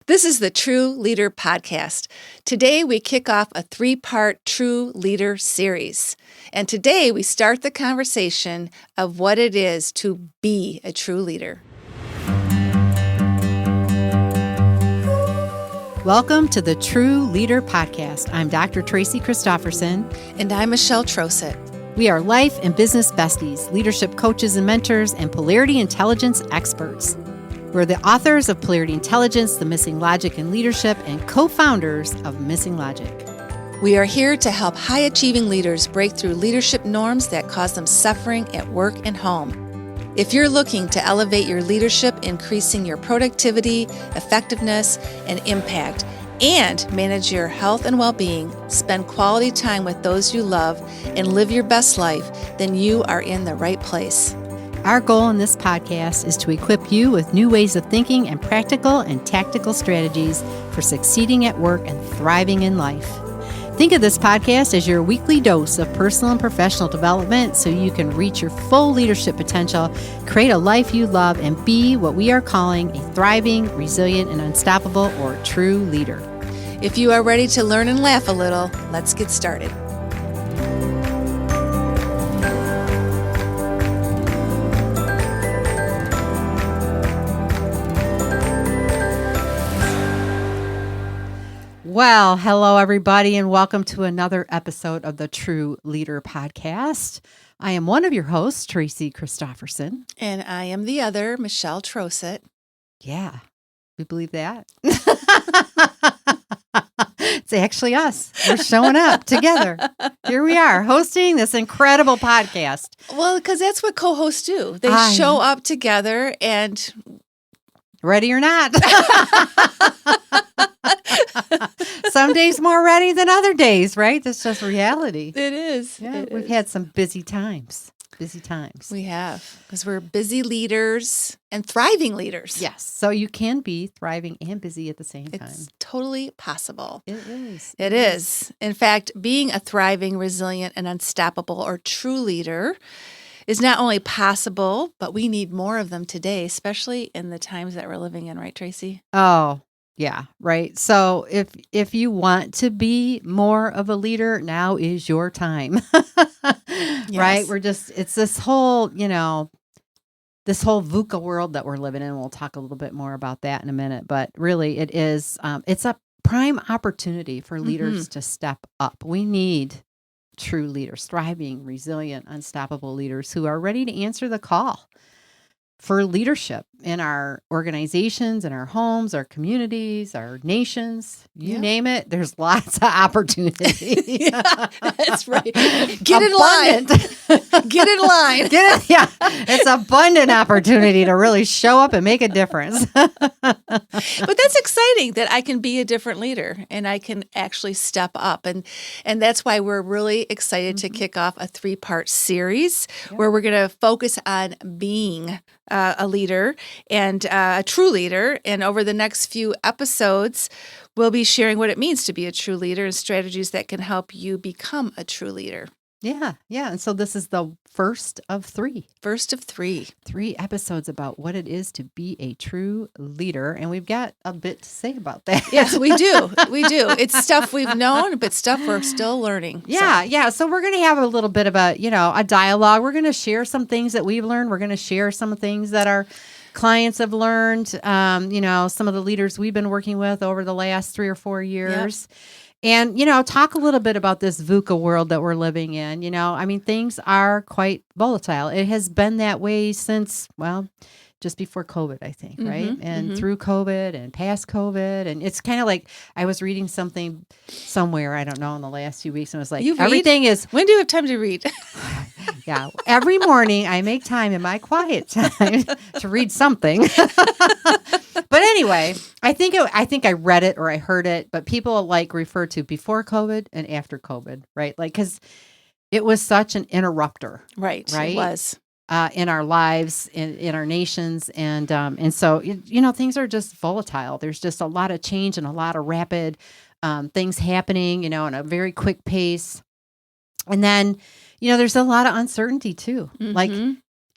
This is the True Leader Podcast. Today we kick off a 3-part True Leader series. And today we start the conversation of what it is to be a true leader. Welcome to the True Leader Podcast. I'm Dr. Tracy Christopherson. And I'm Michelle Troseth. We are life and business besties, leadership coaches and mentors, and polarity intelligence experts. We're the authors of Polarity Intelligence, The Missing Logic in Leadership, and co-founders of Missing Logic. We are here to help high-achieving leaders break through leadership norms that cause them suffering at work and home. If you're looking to elevate your leadership, increasing your productivity, effectiveness, and impact, and manage your health and well-being, spend quality time with those you love, and live your best life, then you are in the right place. Our goal in this podcast is to equip you with new ways of thinking and practical and tactical strategies for succeeding at work and thriving in life. Think of this podcast as your weekly dose of personal and professional development so you can reach your full leadership potential, create a life you love, and be what we are calling a thriving, resilient, and unstoppable or true leader. If you are ready to learn and laugh a little, let's get started. Well, hello, everybody, and welcome to another episode of the True Leader Podcast. I am one of your hosts, Tracy Christopherson. And I am the other, Michelle Troseth. Yeah, we believe that. It's actually us. We're showing up together. Here we are, hosting this incredible podcast. Well, because that's what co-hosts do. They show up together and... Ready or not. Some days more ready than other days, right? That's just reality. It is. Yeah, we've had some busy times. Busy times. We have, because we're busy leaders and thriving leaders. Yes. So you can be thriving and busy at the same time. It's totally possible. It is. It is. In fact, being a thriving, resilient, and unstoppable or true leader is not only possible, but we need more of them today, especially in the times that we're living in, right, Tracy? Oh, yeah, right. So if you want to be more of a leader, now is your time. Right? It's this whole, this whole VUCA world that we're living in. We'll talk a little bit more about that in a minute, but really it is, it's a prime opportunity for leaders to step up. We need true leaders, thriving, resilient, unstoppable leaders who are ready to answer the call for leadership in our organizations, in our homes, our communities, our nations, you name it. There's lots of opportunity. Yeah, that's right. Get in line. Get in line. It's abundant opportunity to really show up and make a difference. But that's exciting that I can be a different leader and I can actually step up. And that's why we're really excited to kick off a 3-part series where we're going to focus on being a leader and a true leader. And over the next few episodes, we'll be sharing what it means to be a true leader and strategies that can help you become a true leader. Yeah. And so this is the first of 3. First of 3. 3 episodes about what it is to be a true leader. And we've got a bit to say about that. Yes, we do. We do. It's stuff we've known, but stuff we're still learning. Yeah. So we're going to have a little bit of a dialogue. We're going to share some things that we've learned. We're going to share some things that our clients have learned, some of the leaders we've been working with over the last 3 or 4 years. Yep. And, talk a little bit about this VUCA world that we're living in. Things are quite volatile. It has been that way since, just before COVID, I think, right? And through COVID and past COVID. And it's kind of like I was reading something somewhere, I don't know, in the last few weeks. And it was like, everything is... When do you have time to read? Yeah. Every morning I make time in my quiet time to read something. But anyway, I think I read it or I heard it, but people refer to before COVID and after COVID, right? Because it was such an interrupter. Right. It was. In our lives, in our nations. And so, things are just volatile. There's just a lot of change and a lot of rapid things happening, in a very quick pace. And then, there's a lot of uncertainty too. Like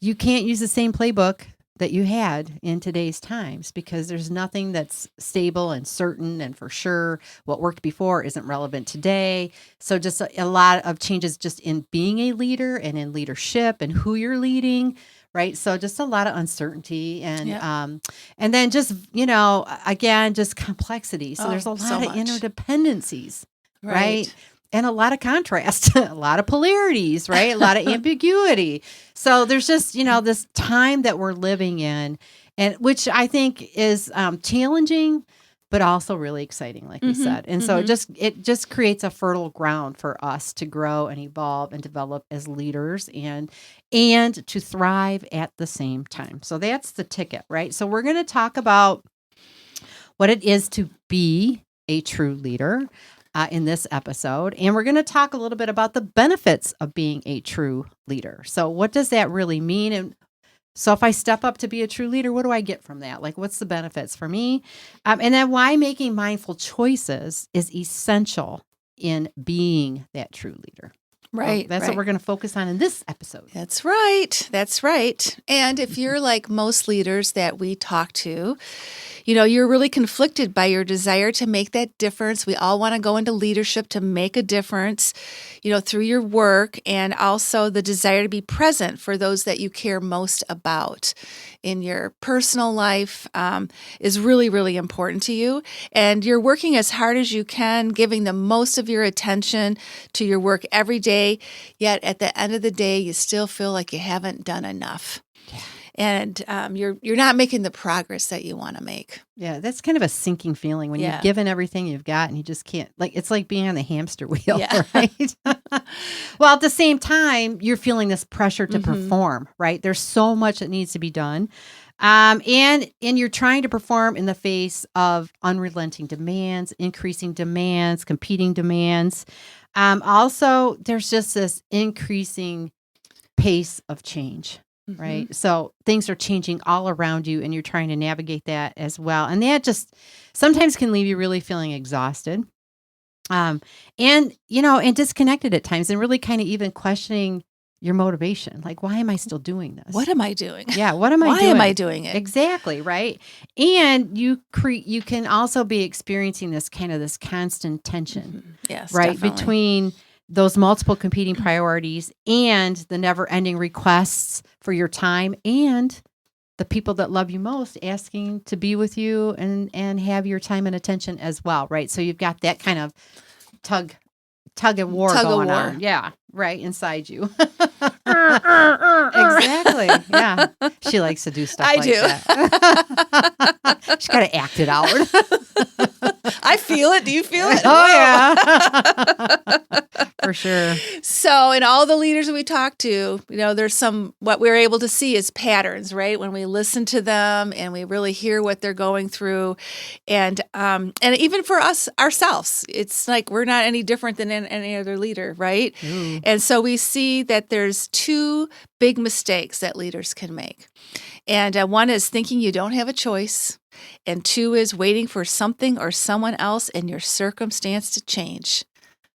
you can't use the same playbook that you had in today's times, because there's nothing that's stable and certain and for sure. What worked before isn't relevant today. So just a lot of changes just in being a leader and in leadership and who you're leading. Right. So just a lot of uncertainty and then just, again, just complexity. So there's a lot of interdependencies. Right. And a lot of contrast, a lot of polarities, right? A lot of ambiguity. So there's just, this time that we're living in, and which I think is challenging, but also really exciting, like we said. And so it just creates a fertile ground for us to grow and evolve and develop as leaders and to thrive at the same time. So that's the ticket, right? So we're going to talk about what it is to be a true leader in this episode. And we're going to talk a little bit about the benefits of being a true leader. So what does that really mean? And so if I step up to be a true leader, what do I get from that? Like, what's the benefits for me? And then why making mindful choices is essential in being that true leader. Right. That's what we're going to focus on in this episode. That's right. That's right. And if you're like most leaders that we talk to, you're really conflicted by your desire to make that difference. We all want to go into leadership to make a difference, through your work, and also the desire to be present for those that you care most about in your personal life is really, really important to you. And you're working as hard as you can, giving the most of your attention to your work every day. Yet at the end of the day, you still feel like you haven't done enough. And you're not making the progress that you want to make. Yeah, that's kind of a sinking feeling when you've given everything you've got and you just can't, it's like being on the hamster wheel, right? Well, at the same time, you're feeling this pressure to perform, right? There's so much that needs to be done. And you're trying to perform in the face of unrelenting demands, increasing demands, competing demands. Also, there's just this increasing pace of change. Right. So things are changing all around you and you're trying to navigate that as well. And that just sometimes can leave you really feeling exhausted. And disconnected at times, and really kind of even questioning your motivation. Like, why am I still doing this? What am I doing? Yeah. What am I doing? Why am I doing it? Exactly. Right. And you can also be experiencing this constant tension. Yes. Right. Definitely. Between those multiple competing priorities and the never-ending requests for your time and the people that love you most asking to be with you and have your time and attention as well, right? So you've got that kind of tug of war going on. Yeah, right inside you. Exactly. Yeah. She likes to do stuff like that. She's got to act it out. I feel it. Do you feel it? Oh, yeah. For sure. So in all the leaders that we talk to, there's what we're able to see is patterns, right? When we listen to them and we really hear what they're going through. And even for us ourselves, it's like we're not any different than any other leader, right? Ooh. And so we see that there's two big mistakes that leaders can make. And one is thinking you don't have a choice. And two is waiting for something or someone else in your circumstance to change.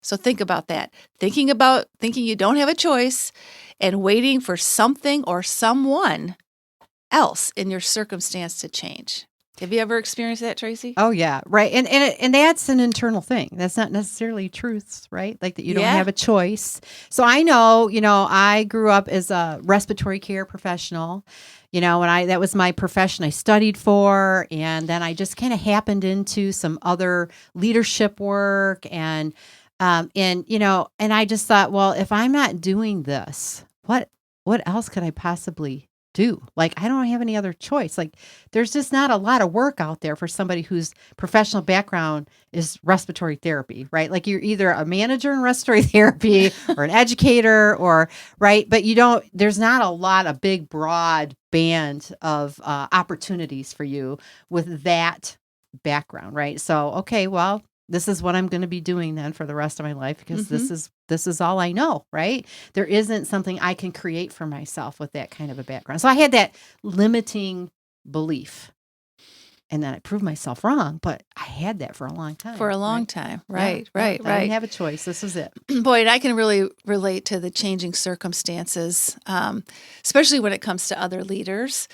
So think about that. Thinking you don't have a choice and waiting for something or someone else in your circumstance to change. Have you ever experienced that, Tracy? Oh, yeah. Right. And that's an internal thing. That's not necessarily truths, right? Like that you don't have a choice. So I know, I grew up as a respiratory care professional. That was my profession I studied for. And then I just kind of happened into some other leadership work and I just thought, well, if I'm not doing this, what else could I possibly do? Like, I don't have any other choice. Like, there's just not a lot of work out there for somebody whose professional background is respiratory therapy, right? Like, you're either a manager in respiratory therapy or an educator right? But there's not a lot of big, broad band of opportunities for you with that background, right? So, okay, well, this is what I'm going to be doing then for the rest of my life because this is all I know, right? There isn't something I can create for myself with that kind of a background. So I had that limiting belief. And then I proved myself wrong, but I had that for a long time. For a long time. Right, right. I didn't have a choice. This was it. Boy, and I can really relate to the changing circumstances, especially when it comes to other leaders,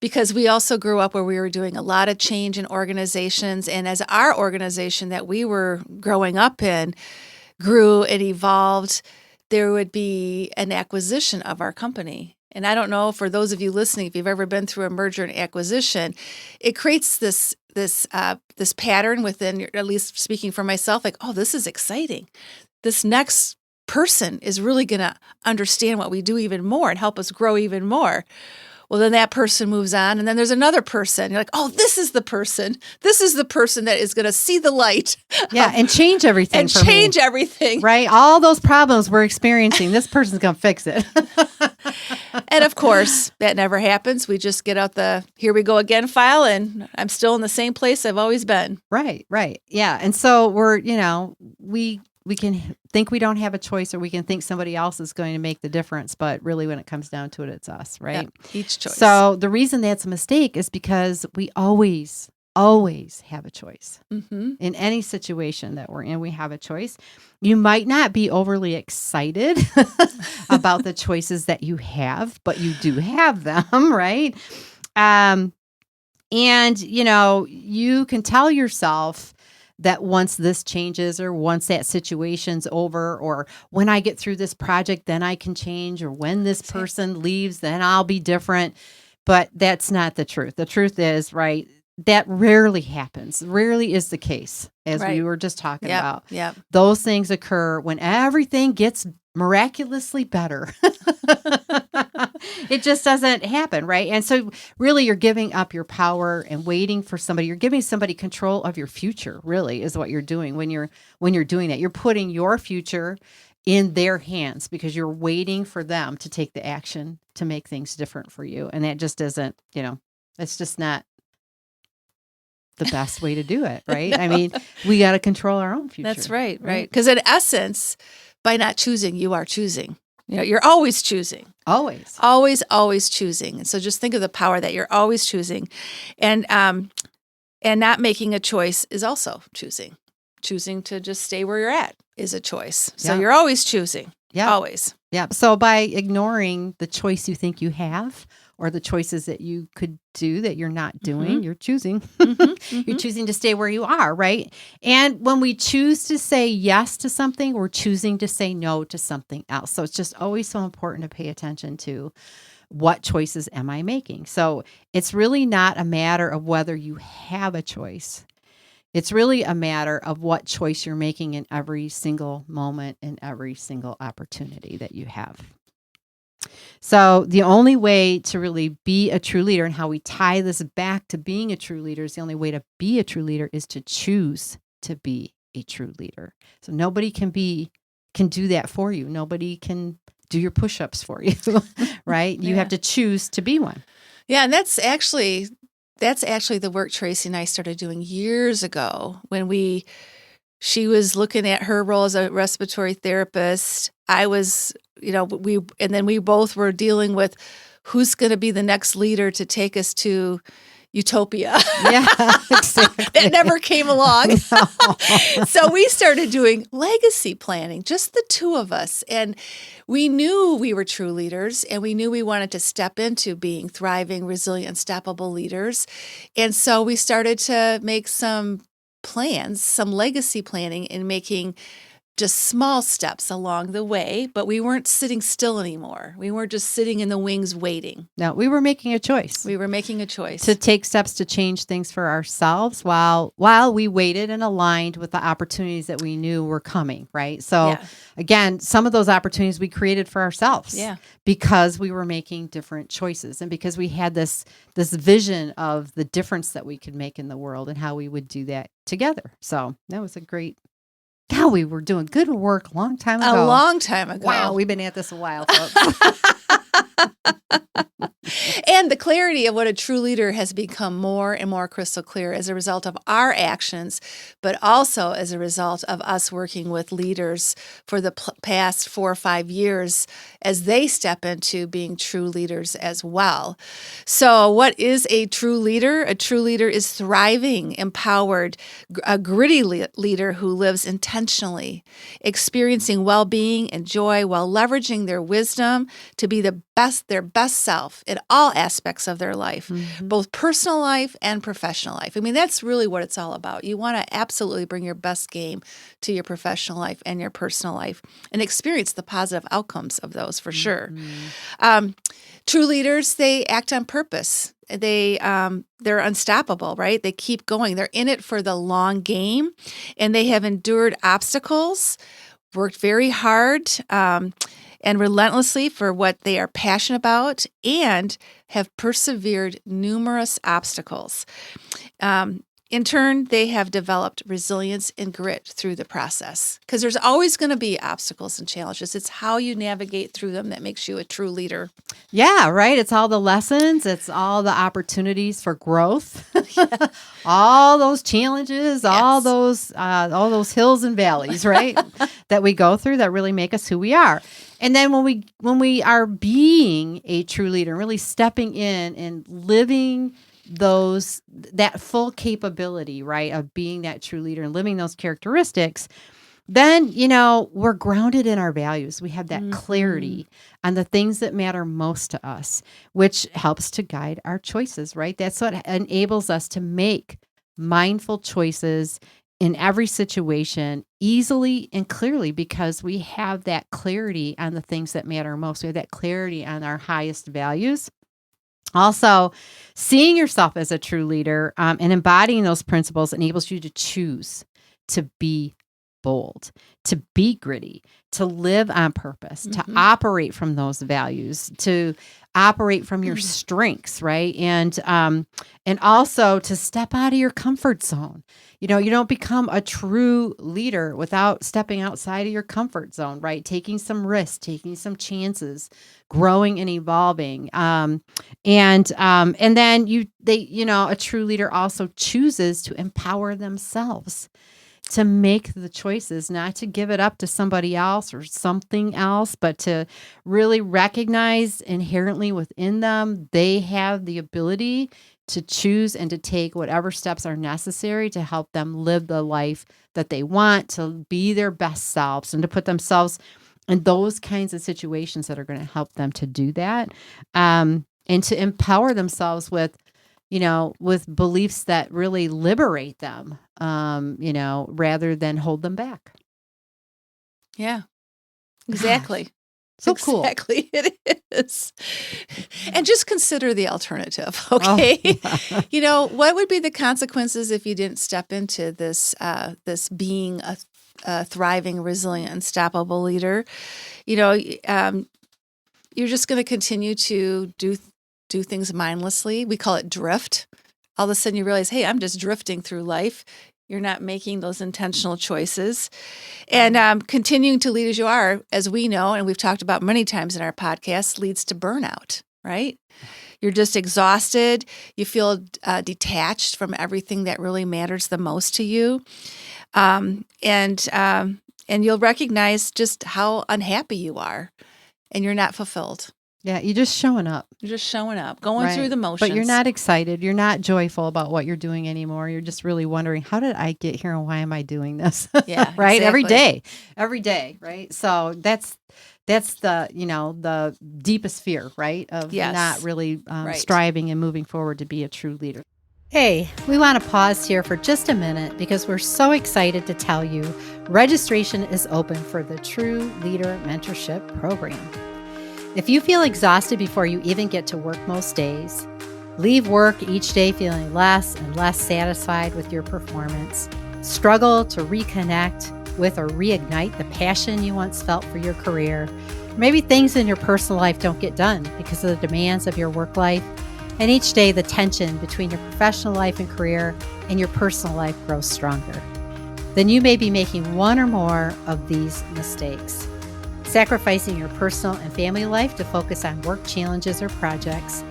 because we also grew up where we were doing a lot of change in organizations. And as our organization that we were growing up in grew and evolved, there would be an acquisition of our company. And I don't know, for those of you listening, if you've ever been through a merger and acquisition, it creates this pattern within, at least speaking for myself, like, oh, this is exciting. This next person is really going to understand what we do even more and help us grow even more. Well, then that person moves on, and then there's another person. You're like, oh, this is the person. This is the person that is going to see the light. Yeah, and change everything. And change everything. Right? All those problems we're experiencing, this person's going to fix it. And of course, that never happens. We just get out the here we go again file, and I'm still in the same place I've always been. Right. Yeah. And so we're, we can think we don't have a choice, or we can think somebody else is going to make the difference. But really, when it comes down to it, it's us, right? Yep, each choice. So the reason that's a mistake is because we always have a choice. Mm-hmm. In any situation that we're in, we have a choice. You might not be overly excited about the choices that you have, but you do have them, right? And, you can tell yourself that once this changes, or once that situation's over, or when I get through this project, then I can change, or when this person leaves, then I'll be different. But that's not the truth. The truth is, right, that rarely happens. Rarely is the case, as we were just talking about. Yep. Those things occur when everything gets miraculously better. It just doesn't happen, right? And so really you're giving up your power and waiting for somebody. You're giving somebody control of your future, really, is what you're doing when you're doing that. You're putting your future in their hands because you're waiting for them to take the action to make things different for you. And that just isn't, it's just not the best way to do it, right? I mean, we got to control our own future. That's right. Because in essence, by not choosing, you are choosing. You're always choosing. Always. Always choosing. And so just think of the power that you're always choosing. And not making a choice is also choosing. Choosing to just stay where you're at is a choice. So you're always choosing. Yeah. Always. Yeah. So by ignoring the choice you think you have, or the choices that you could do that you're not doing, you're choosing. You're choosing to stay where you are, right? And when we choose to say yes to something, we're choosing to say no to something else. So it's just always so important to pay attention to what choices am I making. So it's really not a matter of whether you have a choice. It's really a matter of what choice you're making in every single moment and every single opportunity that you have. So the only way to really be a true leader, and how we tie this back to being a true leader, is the only way to be a true leader is to choose to be a true leader. So nobody can do that for you. Nobody can do your push-ups for you, right? You have to choose to be one. Yeah, and that's actually the work Tracy and I started doing years ago when she was looking at her role as a respiratory therapist. I was, we both were dealing with who's going to be the next leader to take us to utopia. Yeah, exactly. That never came along. No. So we started doing legacy planning, just the two of us. And we knew we were true leaders, and we knew we wanted to step into being thriving, resilient, unstoppable leaders. And so we started to make some plans, some legacy planning, and making just small steps along the way, but we weren't sitting still anymore. We weren't just sitting in the wings waiting. No, we were making a choice. We were making a choice to take steps to change things for ourselves while we waited and aligned with the opportunities that we knew were coming, right? So again, some of those opportunities we created for ourselves because we were making different choices, and because we had this vision of the difference that we could make in the world and how we would do that together. So that was a great God, we were doing good work a long time ago. A long time ago. Wow, we've been at this a while, folks. And the clarity of what a true leader has become more and more crystal clear as a result of our actions, but also as a result of us working with leaders for the past 4 or 5 years as they step into being true leaders as well. So what is a true leader? A true leader is thriving, empowered, a gritty leader who lives intentionally, experiencing well-being and joy while leveraging their wisdom to be their best self in all aspects of their life, both personal life and professional life. I mean, that's really what it's all about. You want to absolutely bring your best game to your professional life and your personal life and experience the positive outcomes of those for sure. True leaders, they act on purpose. They're unstoppable, right? They keep going. They're in it for the long game, and they have endured obstacles, worked very hard, and relentlessly for what they are passionate about, and have persevered numerous obstacles. In turn, they have developed resilience and grit through the process because there's always going to be obstacles and challenges. It's how you navigate through them that makes you a true leader. Yeah, right. It's all the lessons. It's all the opportunities for growth. All those challenges, all those hills and valleys, right? That we go through that really make us who we are. And then when we are being a true leader, really stepping in and living that full capability, right, of being that true leader and living those characteristics, then, we're grounded in our values. We have that clarity on the things that matter most to us, which helps to guide our choices, right? That's what enables us to make mindful choices in every situation easily and clearly because we have that clarity on the things that matter most. We have that clarity on our highest values. Also, seeing yourself as a true leader and embodying those principles enables you to choose to be bold, to be gritty, to live on purpose, to operate from those values, to operate from your strengths, right? And also to step out of your comfort zone. You don't become a true leader without stepping outside of your comfort zone, right? Taking some risks, taking some chances, growing and evolving. And then a true leader also chooses to empower themselves to make the choices, not to give it up to somebody else or something else, but to really recognize inherently within them, they have the ability to choose and to take whatever steps are necessary to help them live the life that they want, to be their best selves and to put themselves in those kinds of situations that are going to help them to do that. And to empower themselves with beliefs that really liberate them, rather than hold them back. Yeah, exactly. Gosh, so cool. Exactly, it is. And just consider the alternative, okay? Oh. What would be the consequences if you didn't step into this being a thriving, resilient, unstoppable leader? You're just going to continue to do things mindlessly. We call it drift. All of a sudden you realize, hey, I'm just drifting through life. You're not making those intentional choices. And continuing to lead as you are, as we know, and we've talked about many times in our podcast, leads to burnout, right? You're just exhausted. You feel detached from everything that really matters the most to you. And you'll recognize just how unhappy you are and you're not fulfilled. Yeah, you're just showing up. You're just showing up, going through the motions. But you're not excited. You're not joyful about what you're doing anymore. You're just really wondering, how did I get here and why am I doing this? Yeah, right? exactly. Every day, right? So that's the deepest fear, right? Of not really striving and moving forward to be a true leader. Hey, we want to pause here for just a minute because we're so excited to tell you registration is open for the True Leader Mentorship Program. If you feel exhausted before you even get to work most days, leave work each day feeling less and less satisfied with your performance, struggle to reconnect with or reignite the passion you once felt for your career, maybe things in your personal life don't get done because of the demands of your work life, and each day the tension between your professional life and career and your personal life grows stronger, then you may be making one or more of these mistakes. Sacrificing your personal and family life to focus on work challenges or projects,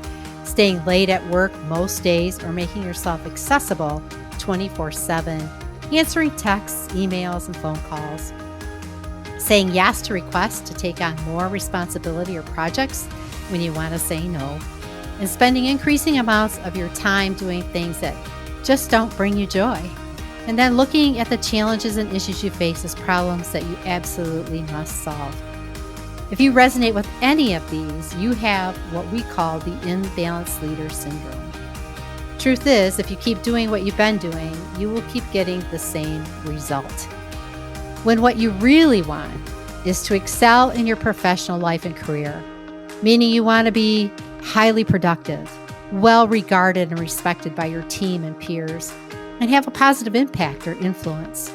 staying late at work most days, or making yourself accessible 24/7, answering texts, emails, and phone calls, saying yes to requests to take on more responsibility or projects when you want to say no, and spending increasing amounts of your time doing things that just don't bring you joy. And then looking at the challenges and issues you face as problems that you absolutely must solve. If you resonate with any of these, you have what we call the imbalanced leader syndrome. Truth is, if you keep doing what you've been doing, you will keep getting the same result. When what you really want is to excel in your professional life and career, meaning you want to be highly productive, well regarded and respected by your team and peers, and have a positive impact or influence.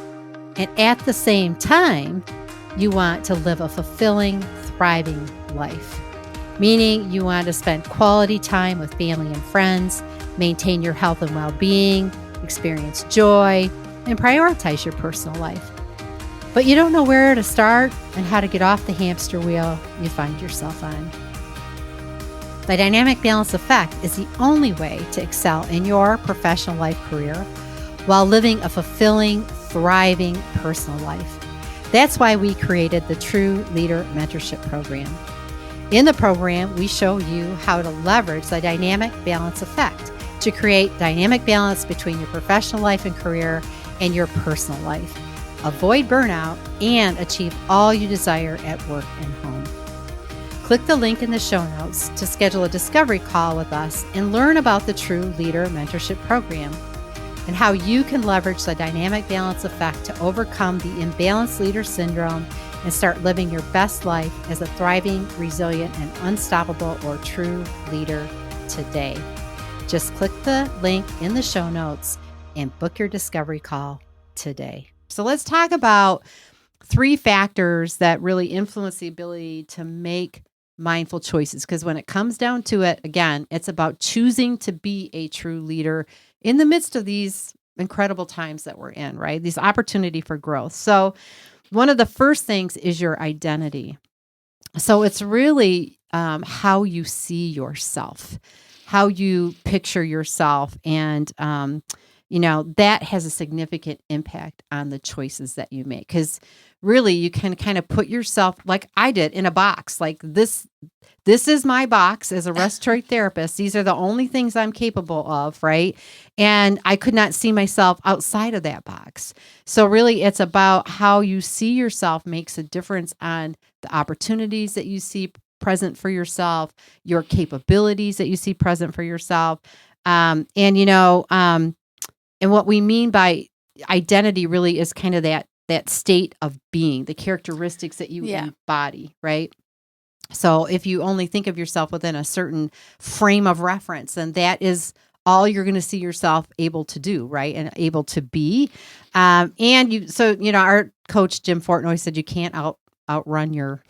And at the same time, you want to live a fulfilling, thriving life, meaning you want to spend quality time with family and friends, maintain your health and well-being, experience joy, and prioritize your personal life. But you don't know where to start and how to get off the hamster wheel you find yourself on. The dynamic balance effect is the only way to excel in your professional life career while living a fulfilling, thriving personal life. That's why we created the TRU Leader Mentorship Program. In the program, we show you how to leverage the dynamic balance effect to create dynamic balance between your professional life and career and your personal life, avoid burnout, and achieve all you desire at work and home. Click the link in the show notes to schedule a discovery call with us and learn about the TRU Leader Mentorship Program and how you can leverage the dynamic balance effect to overcome the imbalanced leader syndrome and start living your best life as a thriving, resilient, and unstoppable or true leader today. Just click the link in the show notes and book your discovery call today. So let's talk about 3 factors that really influence the ability to make mindful choices. Because when it comes down to it, again, it's about choosing to be a true leader in the midst of these incredible times that we're in, right? These opportunity for growth. So one of the first things is your identity. So it's really how you see yourself, how you picture yourself. And, that has a significant impact on the choices that you make. Because really, you can kind of put yourself, like I did, in a box. Like this is my box as a respiratory therapist. These are the only things I'm capable of, right? And I could not see myself outside of that box. So really, it's about how you see yourself makes a difference on the opportunities that you see present for yourself, your capabilities that you see present for yourself. And what we mean by identity really is kind of that state of being, the characteristics that you embody, right? So if you only think of yourself within a certain frame of reference, then that is all you're going to see yourself able to do, right? And able to be. Our coach, Jim Fortnoy, said you can't outrun your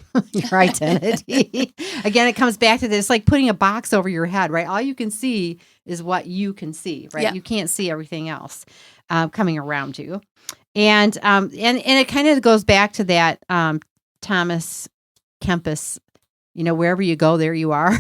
identity. Again, it comes back to this, like putting a box over your head, right? All you can see is what you can see, right? You can't see everything else coming around you. And it kind of goes back to that Thomas Kempis, wherever you go, there you are.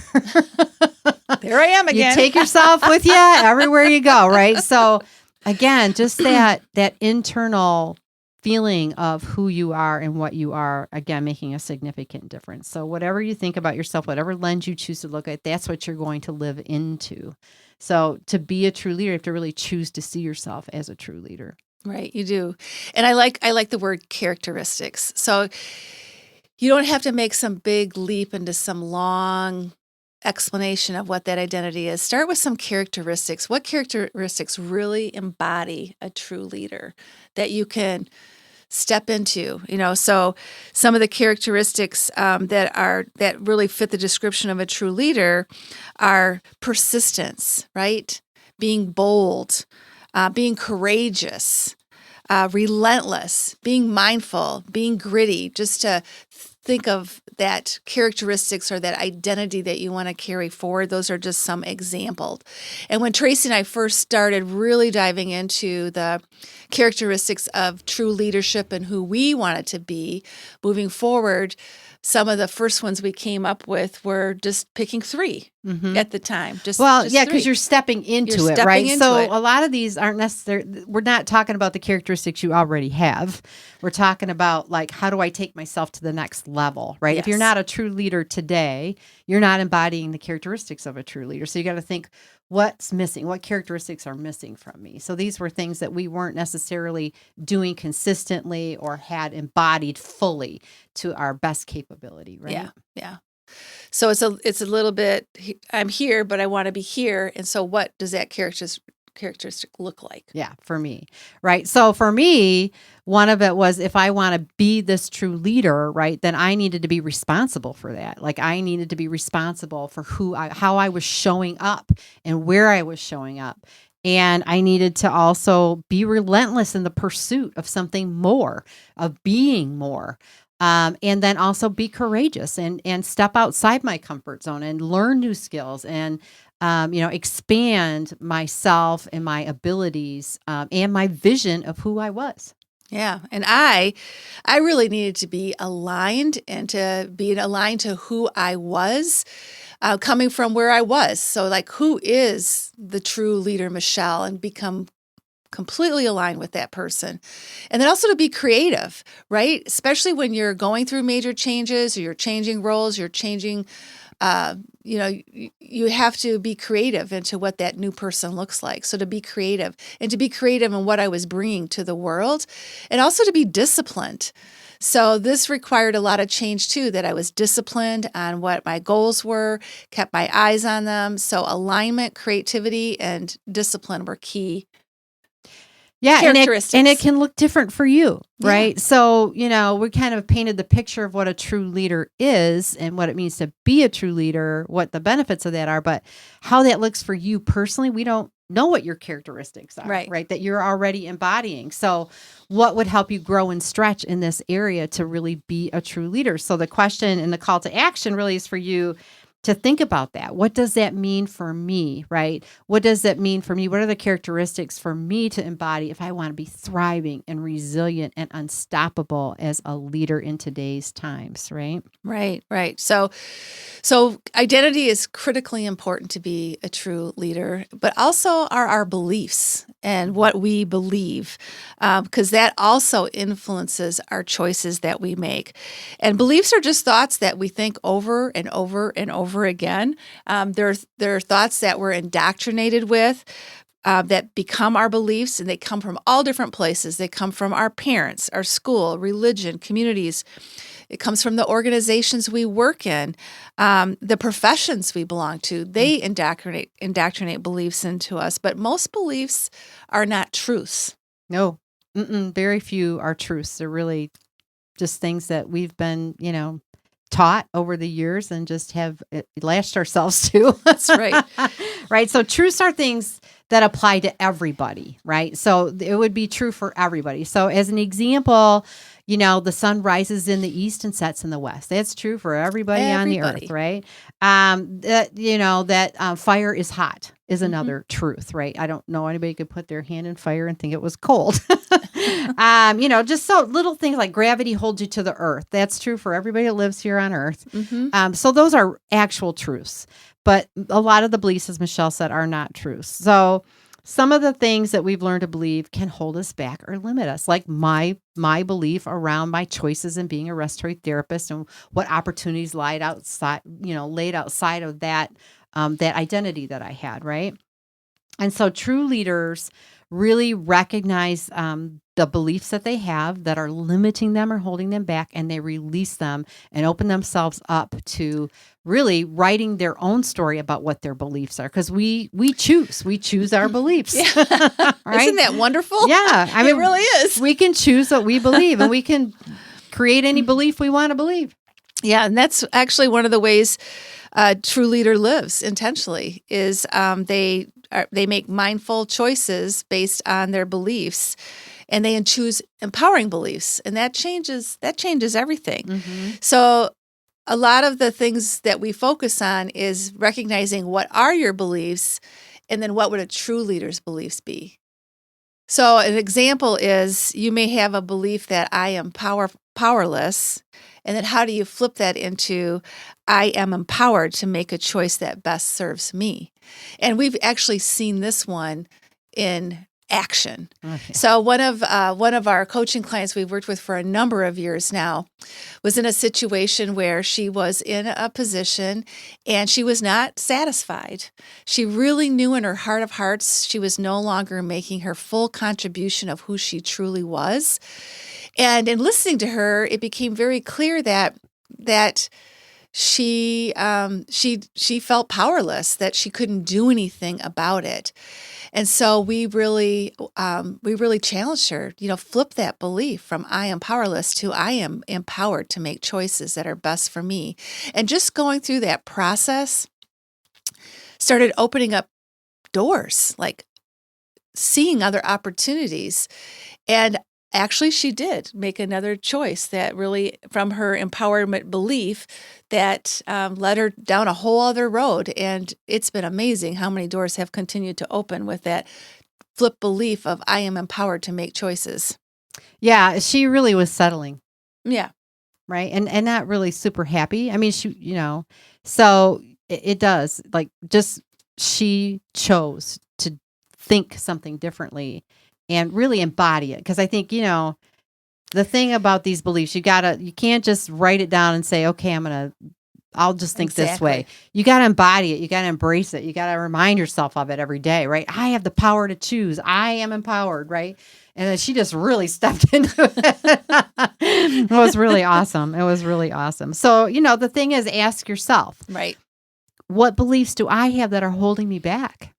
There I am again. You take yourself with you everywhere you go, right? So again, just that internal feeling of who you are and what you are, again, making a significant difference. So whatever you think about yourself, whatever lens you choose to look at, that's what you're going to live into. So to be a true leader, you have to really choose to see yourself as a true leader. Right, you do. And I like the word characteristics. So you don't have to make some big leap into some long explanation of what that identity is. Start with some characteristics. What characteristics really embody a true leader that you can step into? So some of the characteristics that really fit the description of a true leader are persistence, right? Being bold, being courageous, relentless, being mindful, being gritty, just to think of that characteristics or that identity that you want to carry forward. Those are just some examples. And when Tracy and I first started really diving into the characteristics of true leadership and who we wanted to be moving forward, some of the first ones we came up with were just picking 3 at the time. Just because 3. you're stepping into it, stepping right? into So it. a lot of these aren't necessarily, we're not talking about the characteristics you already have. We're talking about like, how do I take myself to the next level, right? If you're Yes. not a true leader today, you're not embodying the characteristics of a true leader. So you got to think, what's missing? What characteristics are missing from me? So these were things that we weren't necessarily doing consistently or had embodied fully to our best capability, right? Yeah. So it's a little bit, I'm here, but I want to be here. And so what does that characteristic look like? Yeah, for me, right? So for me, one of it was if I want to be this true leader, right, then I needed to be responsible for that. Like I needed to be responsible for how I was showing up and where I was showing up. And I needed to also be relentless in the pursuit of something more, of being more. And then also be courageous and step outside my comfort zone and learn new skills and expand myself and my abilities and my vision of who I was. Yeah. And I really needed to be aligned and to be aligned to who I was, coming from where I was. So like, who is the true leader, Michelle, and become completely aligned with that person. And then also to be creative, right? Especially when you're going through major changes or you're changing roles, you're changing, you have to be creative into what that new person looks like. So to be creative in what I was bringing to the world, and also to be disciplined. So this required a lot of change too, that I was disciplined on what my goals were, kept my eyes on them. So alignment, creativity, and discipline were key. Yeah, Characteristics. and it can look different for you, right? Yeah. So, we kind of painted the picture of what a true leader is and what it means to be a true leader, what the benefits of that are, but how that looks for you personally, we don't know what your characteristics are, right? That you're already embodying. So, what would help you grow and stretch in this area to really be a true leader? So, the question and the call to action really is for you to think about that. What does that mean for me, right? What does that mean for me? What are the characteristics for me to embody if I want to be thriving and resilient and unstoppable as a leader in today's times, right? Right. So identity is critically important to be a true leader, but also are our beliefs and what we believe, because that also influences our choices that we make. And beliefs are just thoughts that we think over and over and over again. There are thoughts that we're indoctrinated with, that become our beliefs, and they come from all different places. They come from our parents, our school, religion, communities. It comes from the organizations we work in, the professions we belong to. They indoctrinate beliefs into us, but most beliefs are not truths. No, very few are truths. They're really just things that we've been, taught over the years and just have lashed ourselves to. That's right. Right. So truths are things that apply to everybody, right? So it would be true for everybody. So as an example, the sun rises in the east and sets in the west. That's true for everybody on the earth, right? That fire is hot is another truth, right? I don't know anybody could put their hand in fire and think it was cold. Just so little things like gravity holds you to the earth. That's true for everybody that lives here on earth. So those are actual truths. But a lot of the beliefs, as Michelle said, are not truths. So some of the things that we've learned to believe can hold us back or limit us, like my belief around my choices in being a respiratory therapist and what opportunities laid outside of that that identity that I had, right? And so true leaders really recognize the beliefs that they have that are limiting them or holding them back, and they release them and open themselves up to really writing their own story about what their beliefs are. Because we choose our beliefs. Right? Isn't that wonderful? Yeah. I mean, it really is. We can choose what we believe, and we can create any belief we want to believe. Yeah, and that's actually one of the ways a true leader lives intentionally is they make mindful choices based on their beliefs, and they choose empowering beliefs, and that changes everything. So a lot of the things that we focus on is recognizing what are your beliefs, and then what would a true leader's beliefs be. So an example is you may have a belief that I am powerless, And then how do you flip that into, I am empowered to make a choice that best serves me? And we've actually seen this one in action. Okay. So one of our coaching clients we've worked with for a number of years now was in a situation where she was in a position and she was not satisfied. She really knew in her heart of hearts she was no longer making her full contribution of who she truly was. And in listening to her, it became very clear that she felt powerless, that she couldn't do anything about it. And so we really challenged her, flip that belief from I am powerless to I am empowered to make choices that are best for me. And just going through that process started opening up doors, like seeing other opportunities. And actually, she did make another choice that really, from her empowerment belief, that led her down a whole other road. And it's been amazing how many doors have continued to open with that flip belief of I am empowered to make choices. Yeah, she really was settling. Yeah. Right. And not really super happy. I mean, so it does, like, just she chose to think something differently and really embody it. Because I think, the thing about these beliefs, you can't just write it down and say, okay, I'll just think this way. You got to embody it. You got to embrace it. You got to remind yourself of it every day, right? I have the power to choose. I am empowered, right? And then she just really stepped into it. It was really awesome. So, the thing is, ask yourself, right, what beliefs do I have that are holding me back?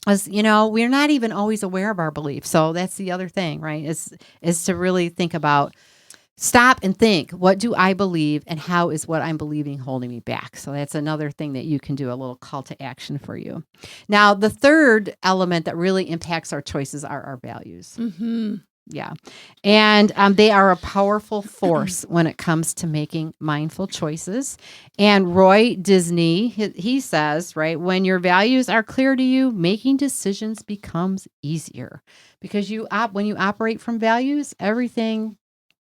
As we're not even always aware of our beliefs. So that's the other thing, right? Is to really think about, stop and think, what do I believe and how is what I'm believing holding me back? So that's another thing that you can do, a little call to action for you. Now, the third element that really impacts our choices are our values. Mm-hmm. Yeah. And they are a powerful force when it comes to making mindful choices. And Roy Disney, he says, right, when your values are clear to you, making decisions becomes easier because when you operate from values, everything,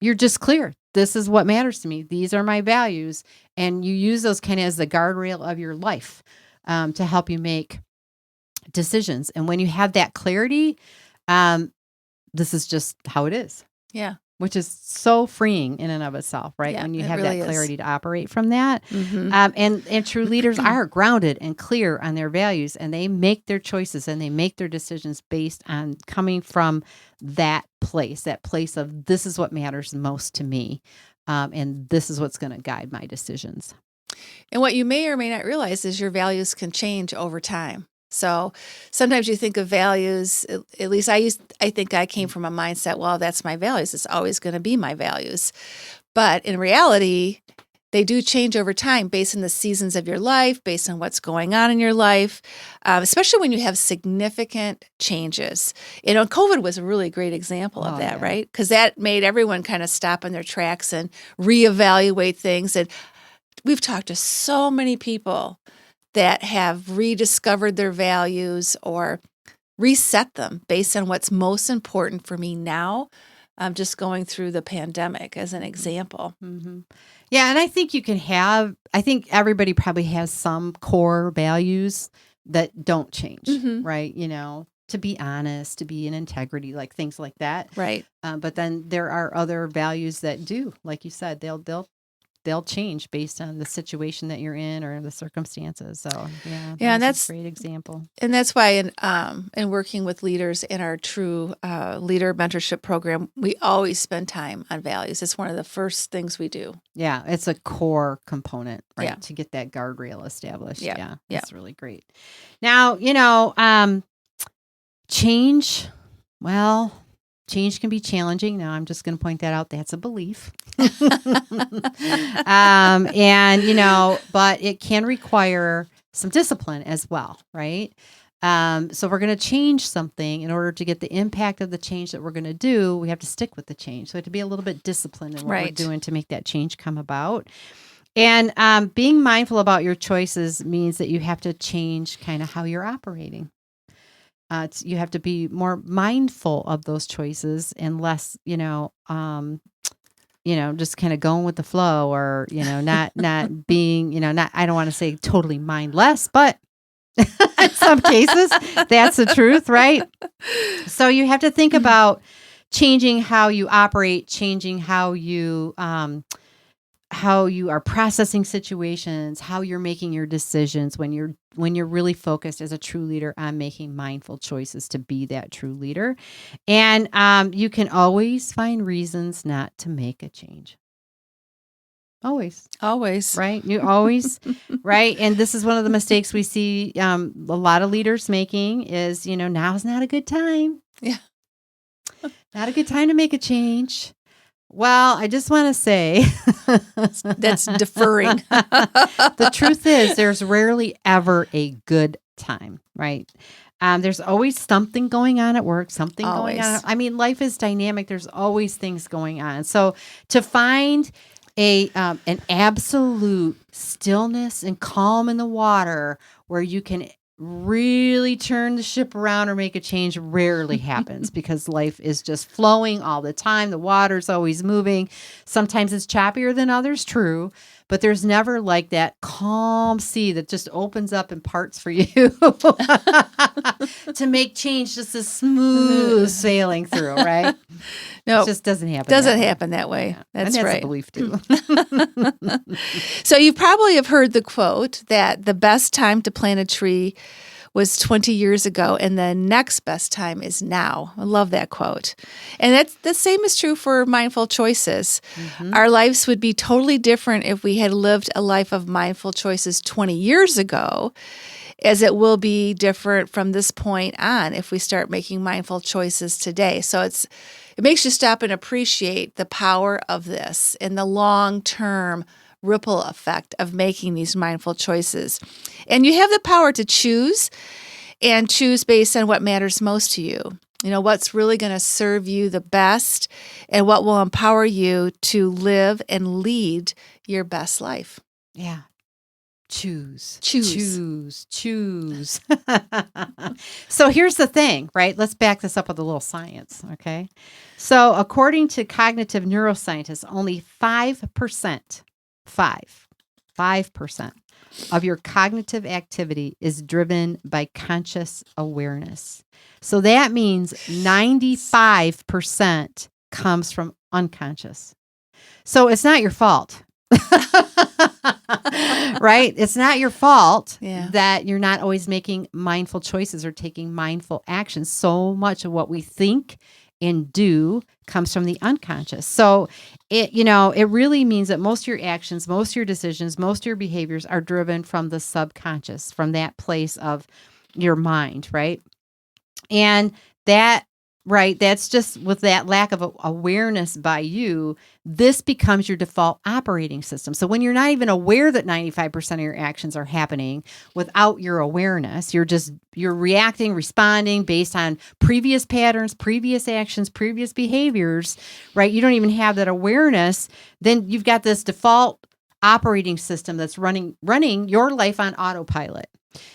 you're just clear. This is what matters to me. These are my values. And you use those kind of as the guardrail of your life to help you make decisions. And when you have that clarity, this is just how it is. Yeah. Which is so freeing in and of itself, right? Yeah, when you it have really that clarity is. to operate from that. Mm-hmm. And true leaders are grounded and clear on their values, and they make their choices and they make their decisions based on coming from that place of this is what matters most to me. And this is what's going to guide my decisions. And what you may or may not realize is your values can change over time. So sometimes you think of values, at least I think I came from a mindset, well, that's my values. It's always going to be my values. But in reality, they do change over time based on the seasons of your life, based on what's going on in your life, especially when you have significant changes. COVID was a really great example of that, right? Because that made everyone kind of stop in their tracks and reevaluate things. And we've talked to so many people that have rediscovered their values or reset them based on what's most important for me now. Just going through the pandemic as an example. Mm-hmm. Yeah. And I think I think everybody probably has some core values that don't change, Mm-hmm. right? To be honest, to be in integrity, like things like that. Right. But then there are other values that do, like you said, they'll change based on the situation that you're in or the circumstances. So and that's a great example. And that's why in working with leaders in our TRU leader mentorship program, we always spend time on values. It's one of the first things we do. Yeah, it's a core component, right? Yeah. To get that guardrail established. Yeah. That's really great. Now, change, well, change can be challenging. Now, I'm just going to point that out. That's a belief. But it can require some discipline as well, right? So we're going to change something. In order to get the impact of the change that we're going to do, we have to stick with the change. So we have to be a little bit disciplined in what we're doing to make that change come about. And being mindful about your choices means that you have to change kind of how you're operating. You have to be more mindful of those choices and less, just kind of going with the flow, or, not being, not, I don't want to say totally mindless, but in some cases, that's the truth, right? So you have to think about changing how you operate, changing how you are processing situations, how you're making your decisions when you're really focused as a true leader on making mindful choices to be that true leader. And you can always find reasons not to make a change. Always. Right? You always, right? And this is one of the mistakes we see a lot of leaders making is, now's not a good time. Yeah. Not a good time to make a change. Well, I just want to say that's deferring. The truth is there's rarely ever a good time, right? There's always something going on at work, something going on. I mean, life is dynamic. There's always things going on. So to find an absolute stillness and calm in the water where you can really turn the ship around or make a change rarely happens because life is just flowing all the time. The water's always moving. Sometimes it's choppier than others, true, but there's never like that calm sea that just opens up in parts for you to make change, just a smooth sailing through, right? No, it just doesn't happen. Happen that way. Yeah. That's right. A belief too. So you probably have heard the quote that the best time to plant a tree was 20 years ago, and the next best time is now. I love that quote. And that's the same is true for mindful choices. Mm-hmm. Our lives would be totally different if we had lived a life of mindful choices 20 years ago, as it will be different from this point on if we start making mindful choices today. So it makes you stop and appreciate the power of this and the long-term ripple effect of making these mindful choices. And you have the power to choose and choose based on what matters most to you. What's really going to serve you the best and what will empower you to live and lead your best life. Yeah. Choose. So here's the thing, right? Let's back this up with a little science, okay? So according to cognitive neuroscientists, only 5% of your cognitive activity is driven by conscious awareness. So that means 95% comes from unconscious. So it's not your fault. Right? It's not your fault that you're not always making mindful choices or taking mindful actions. So much of what we think and do comes from the unconscious. So it really means that most of your actions, most of your decisions, most of your behaviors are driven from the subconscious, from that place of your mind, right? And that's just with that lack of awareness by you, this becomes your default operating system. So when you're not even aware that 95% of your actions are happening without your awareness, you're reacting, responding based on previous patterns, previous actions, previous behaviors, right? You don't even have that awareness. Then you've got this default operating system that's running your life on autopilot.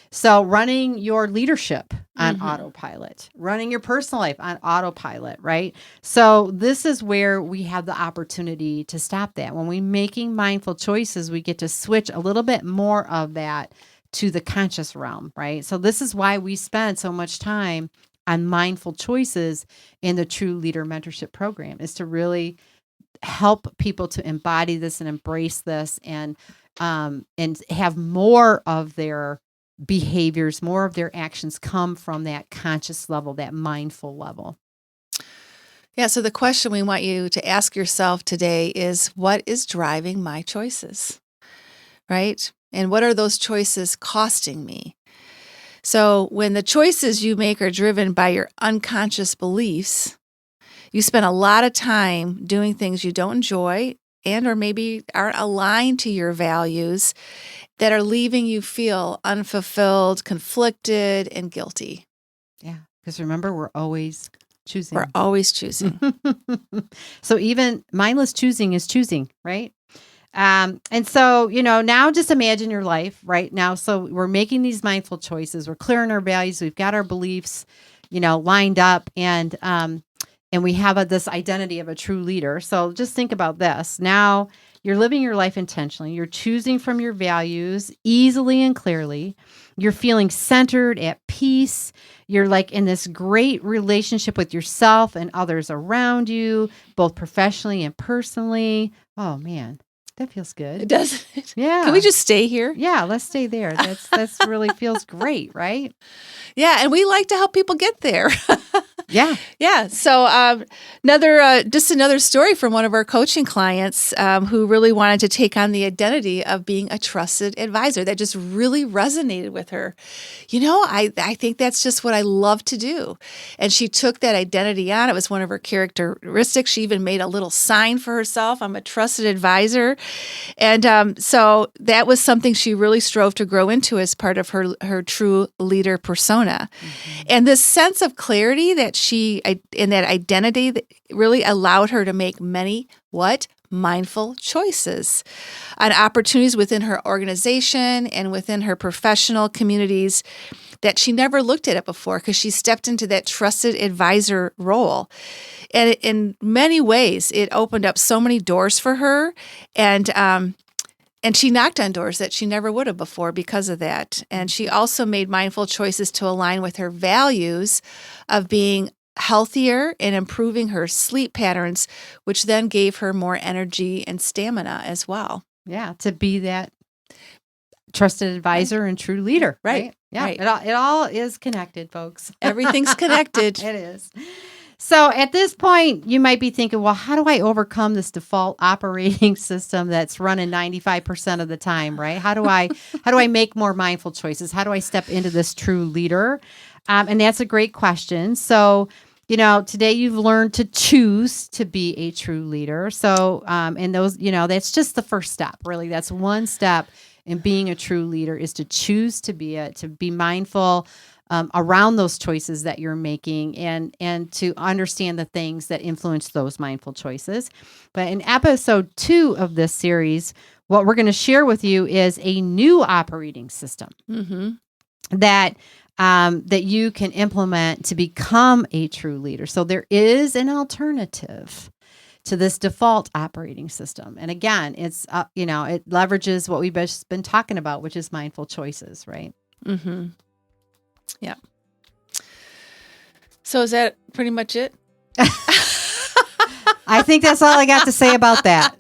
So running your leadership on autopilot, running your personal life on autopilot, right? So this is where we have the opportunity to stop that. When we're making mindful choices, we get to switch a little bit more of that to the conscious realm, right? So this is why we spend so much time on mindful choices in the True Leader Mentorship Program, is to really help people to embody this and embrace this and have more of their behaviors, more of their actions come from that conscious level, that mindful level. Yeah, so the question we want you to ask yourself today is, what is driving my choices, right? And what are those choices costing me? So when the choices you make are driven by your unconscious beliefs, you spend a lot of time doing things you don't enjoy and or maybe aren't aligned to your values that are leaving you feel unfulfilled, conflicted, and guilty. Yeah, because remember, we're always choosing. We're always choosing. So even mindless choosing is choosing, right? And so, now just imagine your life right now. So we're making these mindful choices. We're clear on our values. We've got our beliefs, lined up. And and we have this identity of a true leader. So just think about this. Now you're living your life intentionally. You're choosing from your values easily and clearly. You're feeling centered, at peace. You're like in this great relationship with yourself and others around you, both professionally and personally. Oh man, that feels good. It does. Yeah. Can we just stay here? Yeah, let's stay there. That's really feels great, right? Yeah, and we like to help people get there. Yeah. Yeah. So another story from one of our coaching clients who really wanted to take on the identity of being a trusted advisor. That just really resonated with her. I think that's just what I love to do. And she took that identity on. It was one of her characteristics. She even made a little sign for herself. I'm a trusted advisor. And so that was something she really strove to grow into as part of her true leader persona. Mm-hmm. And this sense of clarity that in that identity that really allowed her to make many mindful choices on opportunities within her organization and within her professional communities that she never looked at it before, because she stepped into that trusted advisor role. And in many ways, it opened up so many doors for her. And she knocked on doors that she never would have before because of that. And she also made mindful choices to align with her values of being healthier and improving her sleep patterns, which then gave her more energy and stamina as well. Yeah, to be that trusted advisor and true leader. Right. Yeah, right. It all is connected, folks. Everything's connected. It is. So at this point, you might be thinking, well, how do I overcome this default operating system that's running 95% of the time, right? How do I make more mindful choices? How do I step into this true leader? And that's a great question. So, today you've learned to choose to be a true leader. So, and those, that's just the first step, really. That's one step in being a true leader, is to choose to be mindful around those choices that you're making, and to understand the things that influence those mindful choices. But in episode 2 of this series, what we're going to share with you is a new operating system that you can implement to become a true leader. So there is an alternative to this default operating system. And again, it's, it leverages what we've just been talking about, which is mindful choices, right? Mm-hmm. Yeah. So is that pretty much it? I think that's all I got to say about that.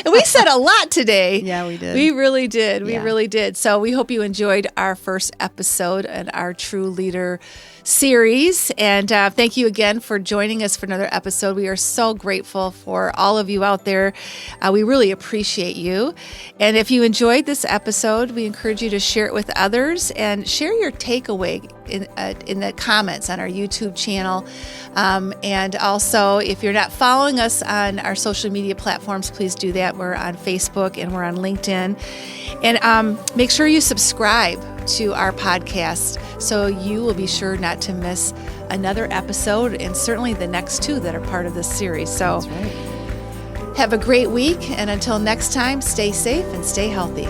And we said a lot today. Yeah, we did. We really did. We Yeah. really did. So we hope you enjoyed our first episode in our True Leader series. And thank you again for joining us for another episode. We are so grateful for all of you out there. We really appreciate you. And if you enjoyed this episode, we encourage you to share it with others and share your takeaway in the comments on our YouTube channel. And also, if you're not following us on our social media platforms, please do that. We're on Facebook and we're on LinkedIn. And make sure you subscribe to our podcast so you will be sure not to miss another episode, and certainly the next 2 that are part of this series. So That's right. Have a great week. And until next time, stay safe and stay healthy.